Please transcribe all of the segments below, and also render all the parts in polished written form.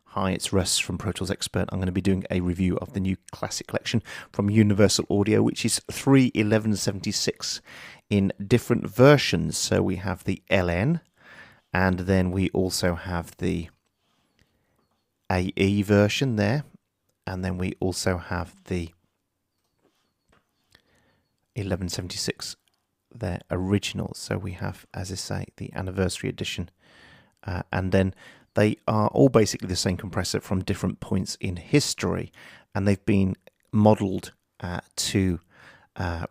Hi, it's Russ from Pro Tools Expert. I'm going to be doing a review of the new Classic collection from Universal Audio, which is 3.11.76 in different versions. So we have the LN, and then we also have the AE version there, and then we also have the 1176, their original. So we have, as I say, the anniversary edition, and then they are all basically the same compressor from different points in history, and they've been modelled to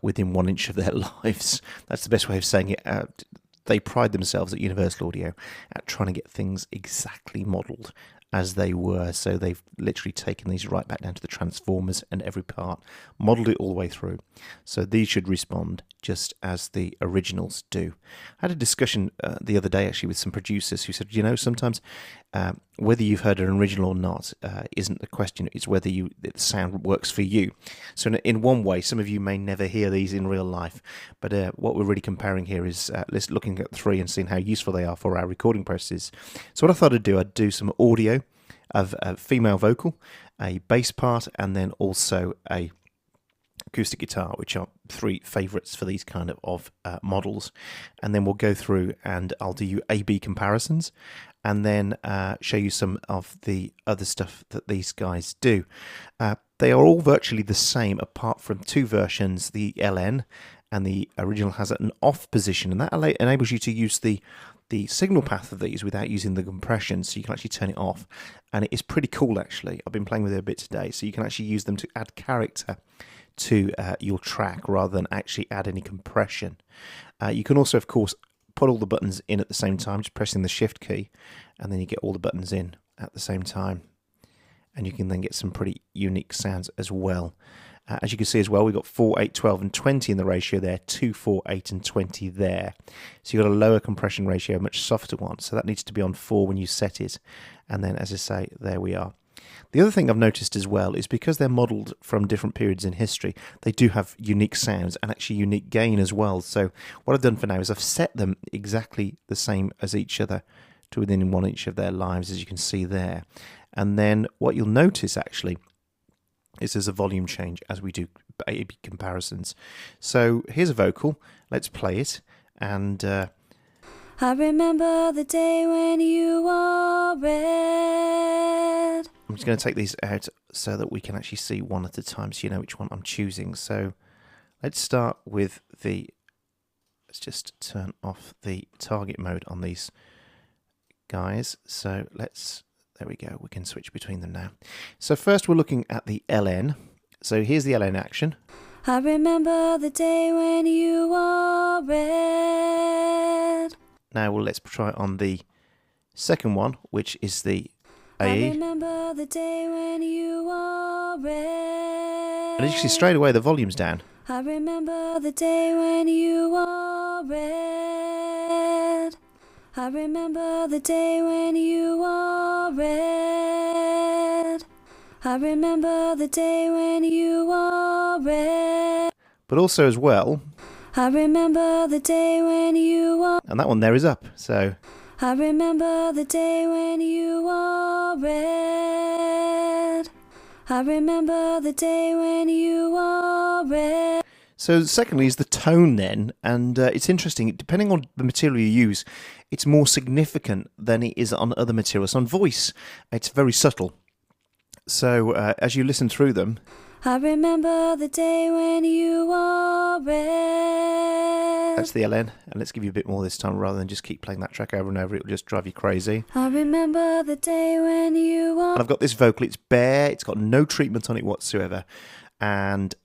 within 1 inch of their lives. That's the best way of saying it. They pride themselves at Universal Audio at trying to get things exactly modelled as they were. So they've literally taken these right back down to the transformers and every part, modelled it all the way through. So these should respond just as the originals do. I had a discussion the other day actually with some producers who said, sometimes whether you've heard an original or not isn't the question, it's whether the sound works for you. So in one way, some of you may never hear these in real life, but what we're really comparing here is looking at three and seeing how useful they are for our recording processes. So what I thought I'd do some audio of a female vocal, a bass part, and then also a acoustic guitar, which are three favourites for these kind of models. And then we'll go through and I'll do you A-B comparisons, and then show you some of the other stuff that these guys do. They are all virtually the same apart from two versions, the LN and the original has an off position, and that enables you to use the signal path of these without using the compression, so you can actually turn it off, and it is pretty cool actually. I've been playing with it a bit today, so you can actually use them to add character to your track rather than actually add any compression. You can also, of course, put all the buttons in at the same time, just pressing the shift key, and then you get all the buttons in at the same time, and you can then get some pretty unique sounds as well. As you can see as well, we've got 4, 8, 12 and 20 in the ratio there, 2, 4, 8 and 20 there. So you've got a lower compression ratio, a much softer one, so that needs to be on 4 when you set it. And then, as I say, there we are. The other thing I've noticed as well is because they're modelled from different periods in history, they do have unique sounds and actually unique gain as well. So what I've done for now is I've set them exactly the same as each other to within 1 inch of their lives, as you can see there. And then what you'll notice actually is there's a volume change as we do A/B comparisons. So here's a vocal, let's play it, and I remember the day when you were red. I'm just going to take these out so that we can actually see one at a time, so you know which one I'm choosing. So let's start with let's just turn off the target mode on these guys. So there we go, we can switch between them now. So first we're looking at the LN. So here's the LN action. I remember the day when you were red. Now let's try it on the second one, which is the AE. I remember the day when you were red. And as you can see straight away, the volume's down. I remember the day when you were red. I remember the day when you were red. I remember the day when you were red. But also as well, I remember the day when you were. And that one there is up, so. I remember the day when you were red. I remember the day when you were red. So secondly is the tone then, and it's interesting, depending on the material you use, it's more significant than it is on other materials. On voice, it's very subtle. So as you listen through them, I remember the day when you were red. That's the LN, and let's give you a bit more this time rather than just keep playing that track over and over. It will just drive you crazy. I remember the day when you were. And I've got this vocal, it's bare, it's got no treatment on it whatsoever, and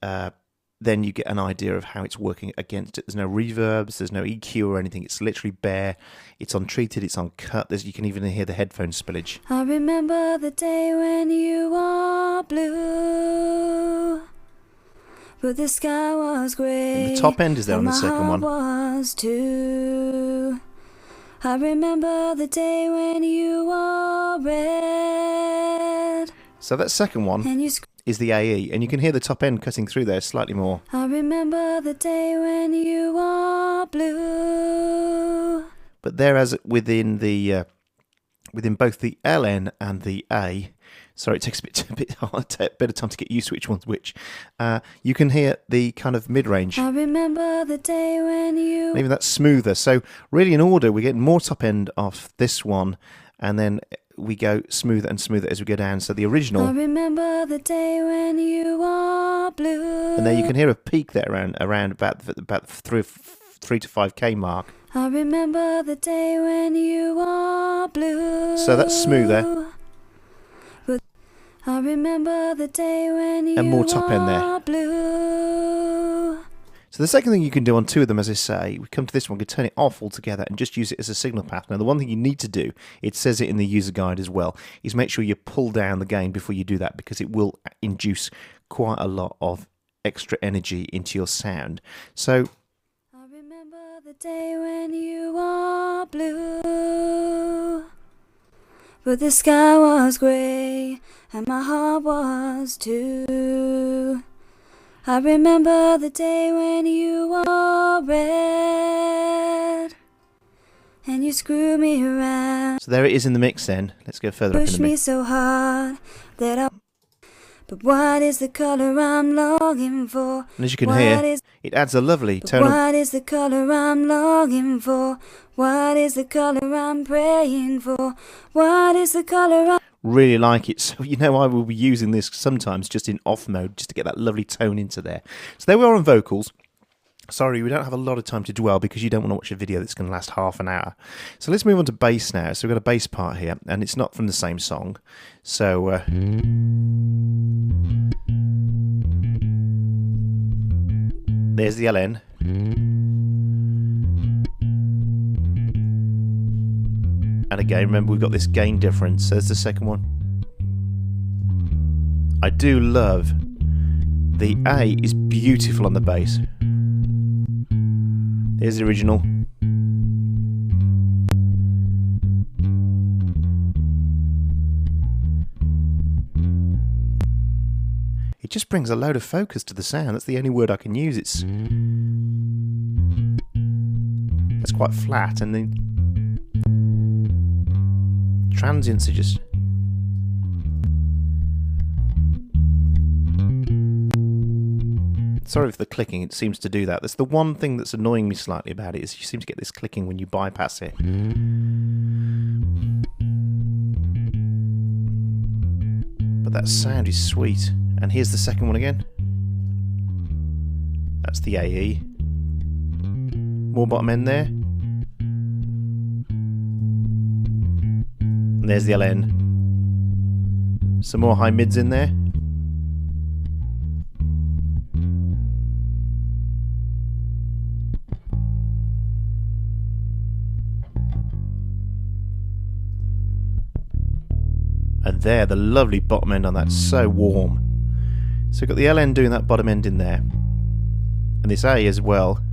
then you get an idea of how it's working against it. There's no reverbs, there's no EQ or anything, it's literally bare, it's untreated, it's uncut, you can even hear the headphone spillage. I remember the day when you were blue, but the sky was grey. And the top end is there on the second one. Was too. I remember the day when you were red. So that second one is the AE, and you can hear the top end cutting through there slightly more. I remember the day when you were blue. But there, as within the within both the LN and the A. Sorry, it takes a bit of time to get used to which one's which. You can hear the kind of mid-range. I remember the day when you... Maybe that's smoother. So really in order, we get more top end off this one, and then we go smoother and smoother as we go down. So the original... I remember the day when you are blue. And there you can hear a peak there around about 3 to 5k mark. I remember the day when you are blue. So that's smoother. I remember the day when you and more top end there. Blue. So the second thing you can do on two of them, as I say, we come to this one, we can turn it off altogether and just use it as a signal path. Now the one thing you need to do, it says it in the user guide as well, is make sure you pull down the gain before you do that, because it will induce quite a lot of extra energy into your sound. So I remember the day when you are blue, but the sky was grey and my heart was too. I remember the day when you were red and you screwed me around. there it is in the mix then. Let's go further up in Push the me mix. so hard that I... But what is the colour I'm longing for? And as you can hear, it adds a lovely tone of... What is the colour I'm longing for? What is the colour I'm praying for? What is the colour I'm... Really like it. So, you know, I will be using this sometimes just in off mode, just to get that lovely tone into there. So there we are on vocals. Sorry, we don't have a lot of time to dwell because you don't want to watch a video that's going to last half an hour. So let's move on to bass now. So we've got a bass part here, and it's not from the same song. So... there's the LN. And again, remember we've got this gain difference. So there's the second one. I do love the A is beautiful on the bass. There's the original. It just brings a load of focus to the sound. That's the only word I can use. That's quite flat, and the transients are just... Sorry for the clicking, it seems to do that. That's the one thing that's annoying me slightly about it, is you seem to get this clicking when you bypass it. But that sound is sweet. And here's the second one again. That's the AE. More bottom end there. And there's the LN. Some more high mids in there. And there, the lovely bottom end on that, so warm. So we've got the LN doing that bottom end in there. And this A as well.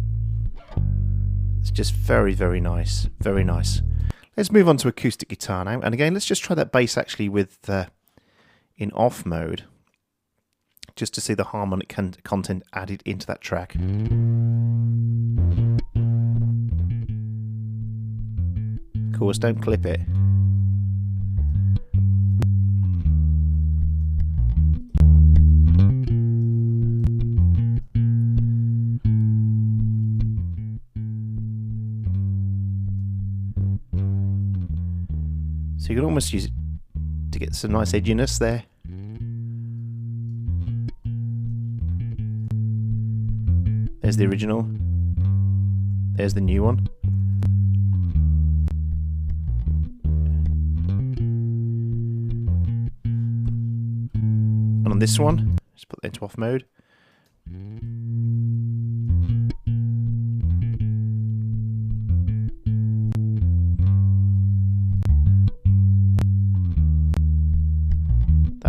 It's just very, very nice. Very nice. Let's move on to acoustic guitar now. And again, let's just try that bass actually with in off mode. Just to see the harmonic content added into that track. Of course, don't clip it. So you can almost use it to get some nice edginess there. There's the original. There's the new one. And on this one, let's put that into off mode.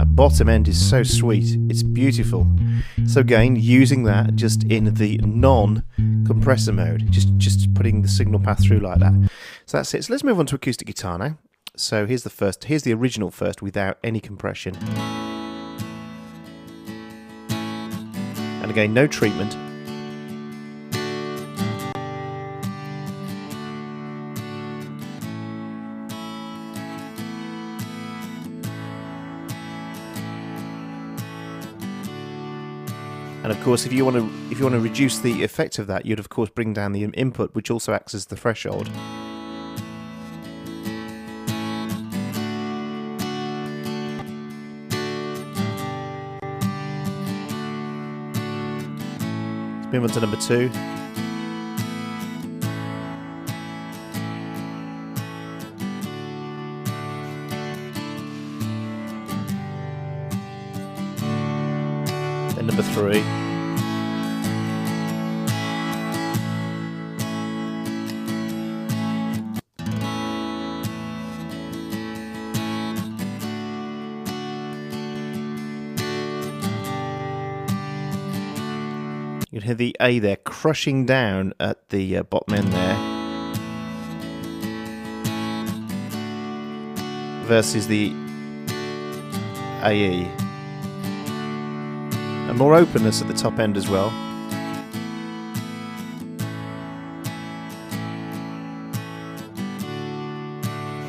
Bottom end is so sweet, it's beautiful. So again, using that just in the non-compressor mode, just putting the signal path through like that. So that's it. So let's move on to acoustic guitar now. So here's the original first without any compression. And again, no treatment. And of course, if you want to reduce the effect of that, you'd of course bring down the input, which also acts as the threshold. Let's move on to number 2. Then number 3. You can hear the A there crushing down at the bottom end there, versus the AE. And more openness at the top end as well.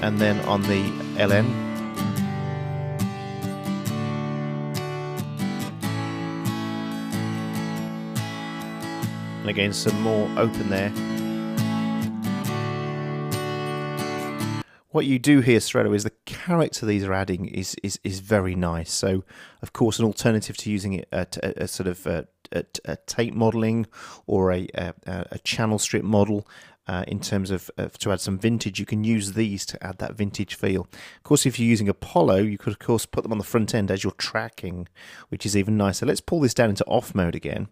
And then on the LN. And again, some more open there. What you do here straight away is the character these are adding is very nice. So, of course, an alternative to using it at a sort of a tape modelling or a channel strip model, in terms of to add some vintage, you can use these to add that vintage feel. Of course, if you're using Apollo, you could, of course, put them on the front end as you're tracking, which is even nicer. Let's pull this down into off mode again,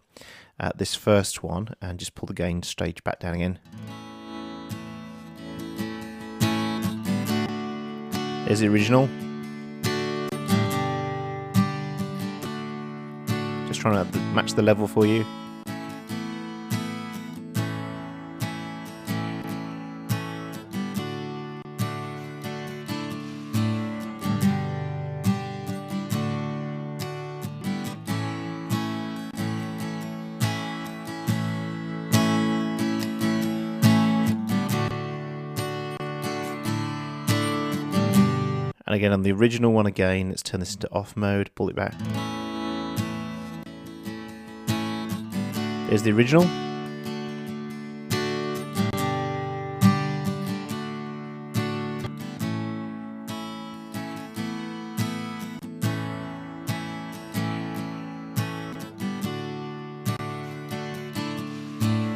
this first one, and just pull the gain stage back down again. There's the original. Just trying to match the level for you. And again, on the original one again, let's turn this into off mode, pull it back. There's the original.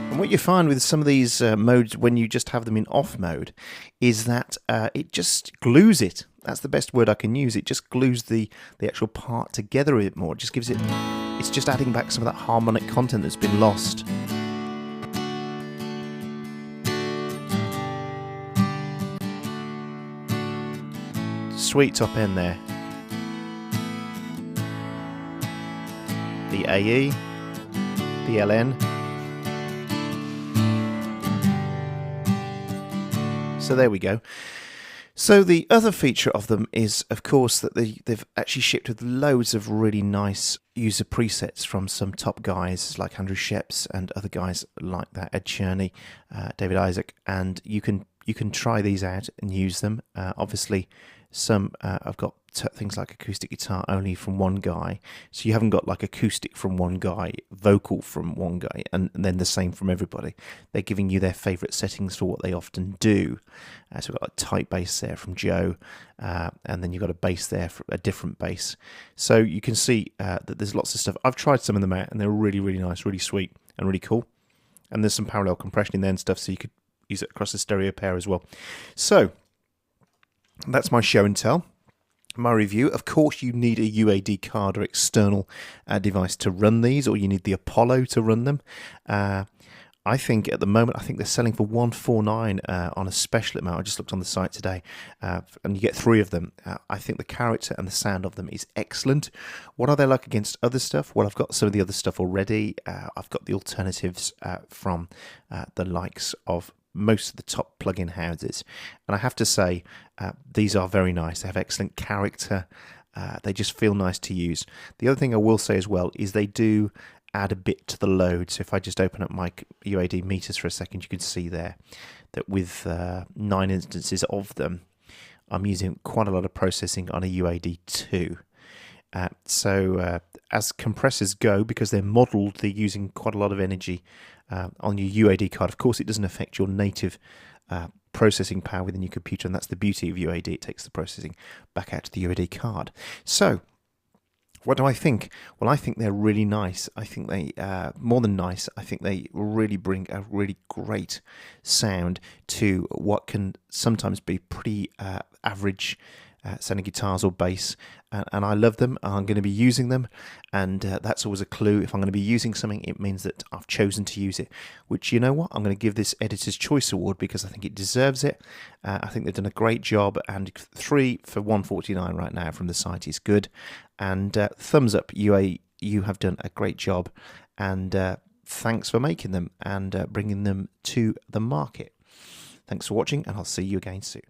And what you find with some of these modes when you just have them in off mode is that it just glues it. That's the best word I can use. It just glues the actual part together a bit more. It just gives it, it's just adding back some of that harmonic content that's been lost. Sweet top end there. The AE, the LN. So there we go. So the other feature of them is, of course, that they've actually shipped with loads of really nice user presets from some top guys like Andrew Sheps and other guys like that, Ed Cherney, David Isaac, and you can try these out and use them. Obviously, some I've got things like acoustic guitar only from one guy, so you haven't got like acoustic from one guy, vocal from one guy, and then the same from everybody. They're giving you their favourite settings for what they often do. So we've got a tight bass there from Joe, and then you've got a bass there, for a different bass. So you can see that there's lots of stuff. I've tried some of them out, and they're really, really nice, really sweet, and really cool. And there's some parallel compression in there and stuff, so you could use it across the stereo pair as well. So that's my show and tell. My review. Of course, you need a UAD card or external device to run these, or you need the Apollo to run them. I think at the moment, I think they're selling for $149 on a special amount. I just looked on the site today, and you get 3 of them. I think the character and the sound of them is excellent. What are they like against other stuff? Well, I've got some of the other stuff already. I've got the alternatives from the likes of most of the top plug-in houses, and I have to say these are very nice. They have excellent character. They just feel nice to use. The other thing I will say as well is they do add a bit to the load. So if I just open up my UAD meters for a second, you can see there that with 9 instances of them, I'm using quite a lot of processing on a UAD 2. As compressors go, because they're modelled, they're using quite a lot of energy on your UAD card. Of course, it doesn't affect your native processing power within your computer, and that's the beauty of UAD. It takes the processing back out to the UAD card. So, what do I think? Well, I think they're really nice. I think they, more than nice, I think they really bring a really great sound to what can sometimes be pretty average sounding guitars or bass, and I love them. I'm going to be using them, and that's always a clue. If I'm going to be using something, it means that I've chosen to use it, which, you know what, I'm going to give this Editor's Choice Award because I think it deserves it. I think they've done a great job, and 3 for $149 right now from the site is good. And thumbs up, UA, you have done a great job, and thanks for making them and bringing them to the market. Thanks for watching, and I'll see you again soon.